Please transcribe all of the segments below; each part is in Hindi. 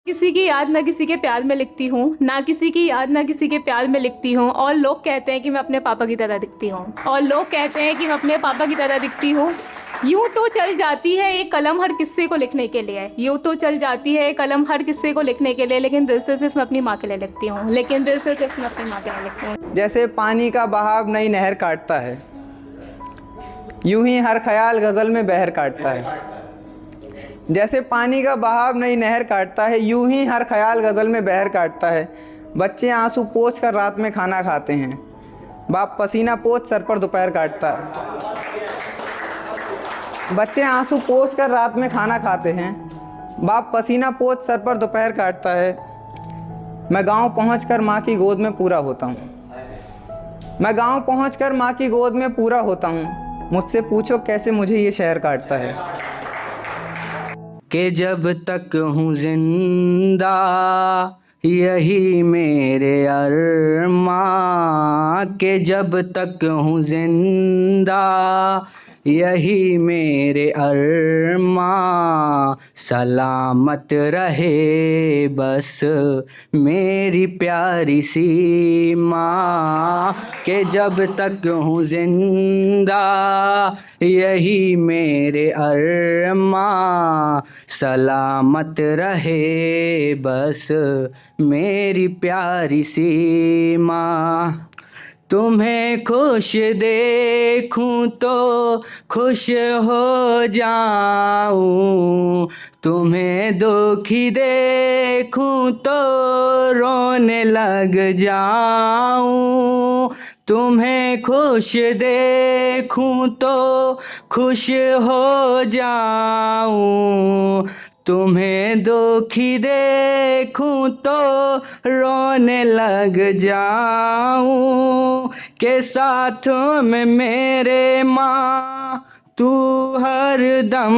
किसी की याद ना किसी के प्यार में लिखती हूँ, ना किसी की याद ना किसी के प्यार में लिखती हूँ। और लोग कहते हैं कि मैं अपने पापा की तरह दिखती हूँ, और लोग कहते हैं कि मैं अपने पापा की तरह दिखती हूँ। यूँ तो चल जाती है एक कलम हर किस्से को लिखने के लिए, यूँ तो चल जाती है एक कलम हर किस्से को लिखने के लिए, लेकिन दिल से सिर्फ मैं अपनी माँ के लिए लिखती हूँ, लेकिन दिल से सिर्फ मैं अपनी माँ के लिए लिखती हूँ। जैसे पानी का बहाव नई नहर काटता है, यूं ही हर ख्याल गज़ल में बहर काटता है। जैसे पानी का बहाव नई नहर काटता है, यूं ही हर ख्याल गज़ल में बहर काटता है। बच्चे आंसू पोंछ कर रात में खाना खाते हैं, बाप पसीना पोंछ सर पर दोपहर काटता है। बच्चे आंसू पोंछ कर रात में खाना खाते हैं, बाप पसीना पोंछ सर पर दोपहर काटता है। मैं गांव पहुंचकर माँ की गोद में पूरा होता हूँ, मैं गांव पहुंचकर माँ की गोद में पूरा होता हूँ। मुझसे पूछो कैसे मुझे ये शहर काटता है। कि जब तक हूँ जिंदा यही मेरे अरमां, के जब तक हूँ जिंदा यही मेरे अरमां। सलामत रहे बस मेरी प्यारी सी माँ, के जब तक हूँ जिंदा यही मेरे अरमां। सलामत रहे बस मेरी प्यारी सी माँ। तुम्हें खुश देखूं तो खुश हो जाऊं, तुम्हें दुखी देखूं तो रोने लग जाऊं। तुम्हें खुश देखूं तो खुश हो जाऊं, तुम्हें दुखी देखूं तो रोने लग जाऊं। के साथ में मेरे माँ तू हर दम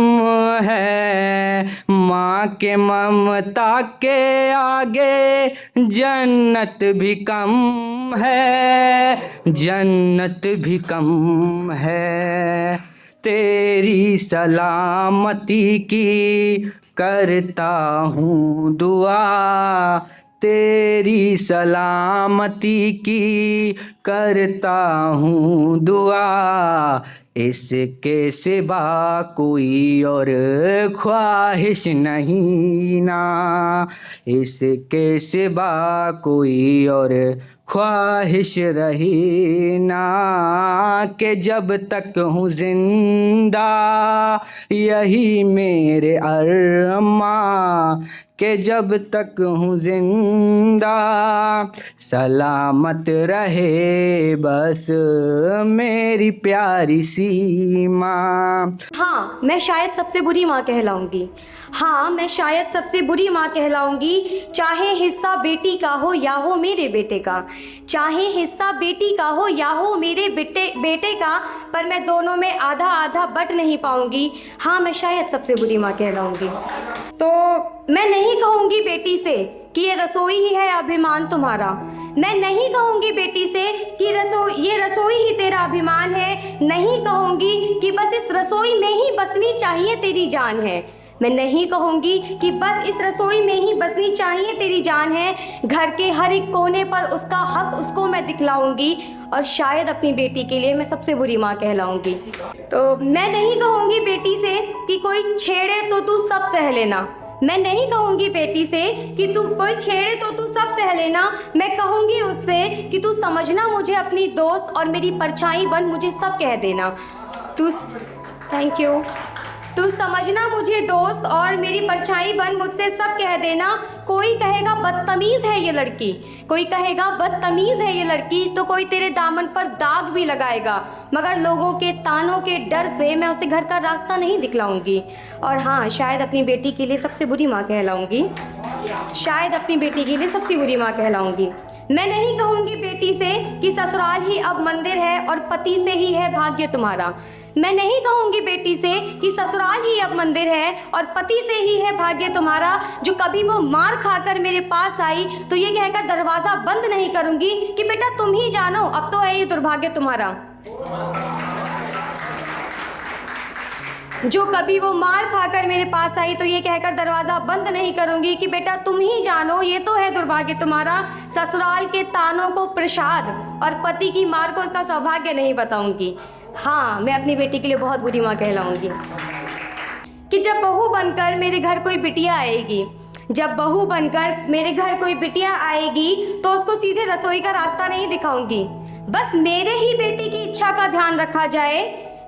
है, माँ के ममता के आगे जन्नत भी कम है, जन्नत भी कम है। तेरी सलामती की करता हूँ दुआ, तेरी सलामती की करता हूँ दुआ। इसके सिवा कोई और ख्वाहिश नहीं ना, इसके सिवा कोई और ख्वाहिश रही ना। कि जब तक हूँ जिंदा यही मेरे अरमां, कि जब तक हूँ जिंदा सलामत रहे बस मेरी प्यारी सी माँ। हाँ, मैं शायद सबसे बुरी माँ कहलाऊंगी। हाँ, मैं शायद सबसे बुरी माँ कहलाऊंगी। चाहे हिस्सा बेटी का हो या हो मेरे बेटे का, चाहे हिस्सा बेटी का हो या हो मेरे बेटे का, पर मैं दोनों में आधा आधा बट नहीं पाऊंगी। हाँ, मैं शायद सबसे बुरी माँ कहलाऊंगी। तो मैं नहीं कहूँगी बेटी से कि ये रसोई ही है अभिमान तुम्हारा, मैं नहीं कहूँगी बेटी से कि ये रसोई ही तेरा अभिमान है, नहीं कहूँगी कि बस इस रसोई में ही बसनी चाहिए तेरी जान है, मैं नहीं कहूँगी कि बस इस रसोई में ही बसनी चाहिए तेरी जान है। घर के हर एक कोने पर उसका हक उसको मैं दिखलाऊंगी, और शायद अपनी बेटी के लिए मैं सबसे बुरी माँ कहलाऊंगी। तो मैं नहीं कहूँगी बेटी से कि कोई छेड़े तो तू सब सह लेना, मैं नहीं कहूँगी बेटी से कि तू कोई छेड़े तो तू सब सह लेना। मैं कहूँगी उससे कि तू समझना मुझे अपनी दोस्त, और मेरी परछाई बन मुझे सब कह देना। Thank you. तू समझना मुझे दोस्त, और मेरी परछाई बन मुझसे सब कह देना। कोई कहेगा बदतमीज़ है ये लड़की, कोई कहेगा बदतमीज़ है ये लड़की, तो कोई तेरे दामन पर दाग भी लगाएगा, मगर लोगों के तानों के डर से मैं उसे घर का रास्ता नहीं दिखलाऊंगी। और हाँ, शायद अपनी बेटी के लिए सबसे बुरी माँ कहलाऊंगी, शायद अपनी बेटी के लिए सबसे बुरी माँ कहलाऊंगी। मैं नहीं कहूँगी बेटी से कि ससुराल ही अब मंदिर है और पति से ही है भाग्य तुम्हारा, मैं नहीं कहूँगी बेटी से कि ससुराल ही अब मंदिर है और पति से ही है भाग्य तुम्हारा। जो कभी वो मार खाकर मेरे पास आई तो ये कहकर दरवाज़ा बंद नहीं करूँगी कि बेटा तुम ही जानो, अब तो है ये दुर्भाग्य तुम्हारा। जो कभी वो मार खाकर मेरे पास आई तो ये कहकर दरवाज़ा बंद नहीं करूंगी कि बेटा तुम ही जानो ये तो है दुर्भाग्य तुम्हारा, ससुराल के तानों को प्रसाद और पति की मार को उसका सौभाग्य नहीं बताऊंगी। हाँ, मैं अपनी बेटी के लिए बहुत बुरी माँ कहलाऊंगी कि जब बहू बनकर मेरे घर कोई बिटिया आएगी, जब बहू बनकर मेरे घर कोई बिटिया आएगी तो उसको सीधे रसोई का रास्ता नहीं दिखाऊंगी, बस मेरे ही बेटे की इच्छा का ध्यान रखा जाए,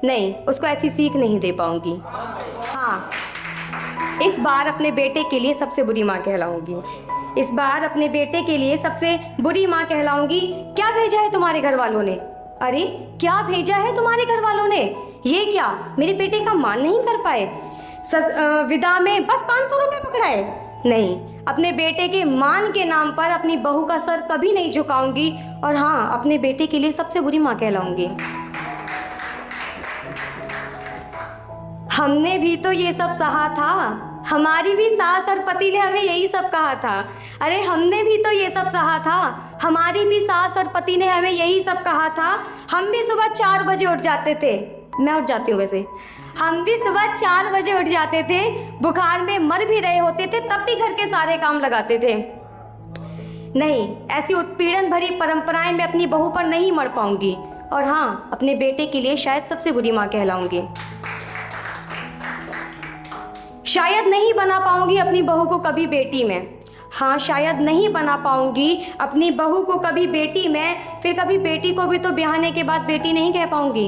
नहीं, उसको ऐसी सीख नहीं दे पाऊंगी। हाँ, इस बार अपने बेटे के लिए सबसे बुरी माँ कहलाऊंगी। इस बार अपने बेटे के लिए सबसे बुरी माँ कहलाऊंगी। क्या भेजा है तुम्हारे घर वालों ने? अरे क्या भेजा है तुम्हारे घर वालों ने? ये क्या मेरे बेटे का मान नहीं कर पाए? विदा में बस 500 रुपये पकड़ाए? नहीं, अपने बेटे के मान के नाम पर अपनी बहू का सर कभी नहीं झुकाऊंगी। और हाँ, अपने बेटे के लिए सबसे बुरी माँ कहलाऊंगी। हमने भी तो ये सब सहा था, हमारी भी सास और पति ने हमें यही सब कहा था। अरे हमने भी तो ये सब सहा था, हमारी भी सास और पति ने हमें यही सब कहा था। हम भी सुबह 4 बजे उठ जाते थे, मैं उठ जाती हूँ वैसे, हम भी सुबह 4 बजे उठ जाते थे, बुखार में मर भी रहे होते थे तब भी घर के सारे काम लगाते थे। नहीं, ऐसी उत्पीड़न भरी परंपराएं मैं अपनी बहू पर नहीं मर पाऊंगी। और हाँ, अपने बेटे के लिए शायद सबसे बुरी माँ कहलाऊंगी। शायद नहीं बना पाऊंगी अपनी बहू को कभी बेटी में। हाँ, शायद नहीं बना पाऊंगी अपनी बहू को कभी बेटी में, फिर कभी बेटी को भी तो ब्याहने के बाद बेटी नहीं कह पाऊंगी।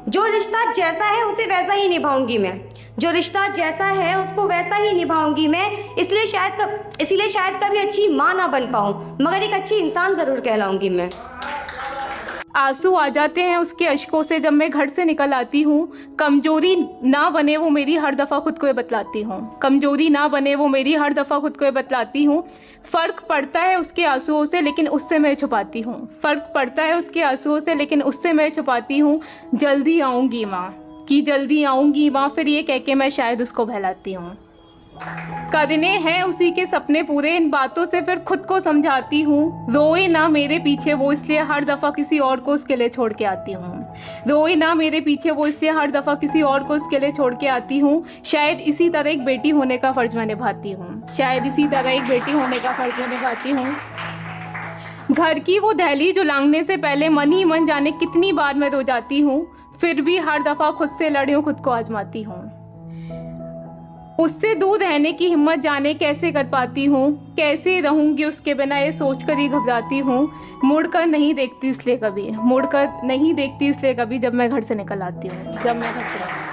जो रिश्ता जैसा है उसे वैसा ही निभाऊंगी मैं, जो रिश्ता जैसा है उसको वैसा ही निभाऊंगी मैं। इसीलिए शायद कभी अच्छी माँ ना बन पाऊँ, मगर एक अच्छी इंसान ज़रूर कहलाऊंगी मैं। आंसू आ जाते हैं उसके अश्कों से जब मैं घर से निकल आती हूँ। कमजोरी ना बने वो मेरी हर दफ़ा खुद को ये बतलाती हूँ, कमजोरी ना बने वो मेरी हर दफ़ा खुद को ये बतलाती हूँ। फ़र्क पड़ता है उसके आंसुओं से लेकिन उससे मैं छुपाती हूँ, फ़र्क पड़ता है उसके आंसुओं से लेकिन उससे मैं छुपाती हूँ। जल्दी आऊँगी माँ कि जल्दी आऊँगी माँ, फिर ये कह के मैं शायद उसको बहलाती हूँ। करने हैं उसी के सपने पूरे, इन बातों से फिर खुद को समझाती हूँ। रोए ना मेरे पीछे वो, इसलिए हर दफ़ा किसी और को उसके लिए छोड़ के आती हूँ। रोए ना मेरे पीछे वो, इसलिए हर दफ़ा किसी और को उसके लिए छोड़ के आती हूँ। शायद इसी तरह एक बेटी होने का फ़र्ज़ मैं निभाती हूँ, शायद इसी तरह एक बेटी होने का फ़र्ज़ मैं निभाती हूँ। घर की वो दहलीज उलांघने से पहले मन ही मन जाने कितनी बार मैं रो जाती हूँ, फिर भी हर दफ़ा खुद से लड़ी हूँ, खुद को आजमाती हूँ। उससे दूर रहने की हिम्मत जाने कैसे कर पाती हूँ, कैसे रहूँगी उसके बिना ये सोच कर ही घबराती हूँ। मुड़कर नहीं देखती इसलिए कभी, मुड़कर नहीं देखती इसलिए कभी जब मैं घर से निकल आती हूँ, जब मैं घर से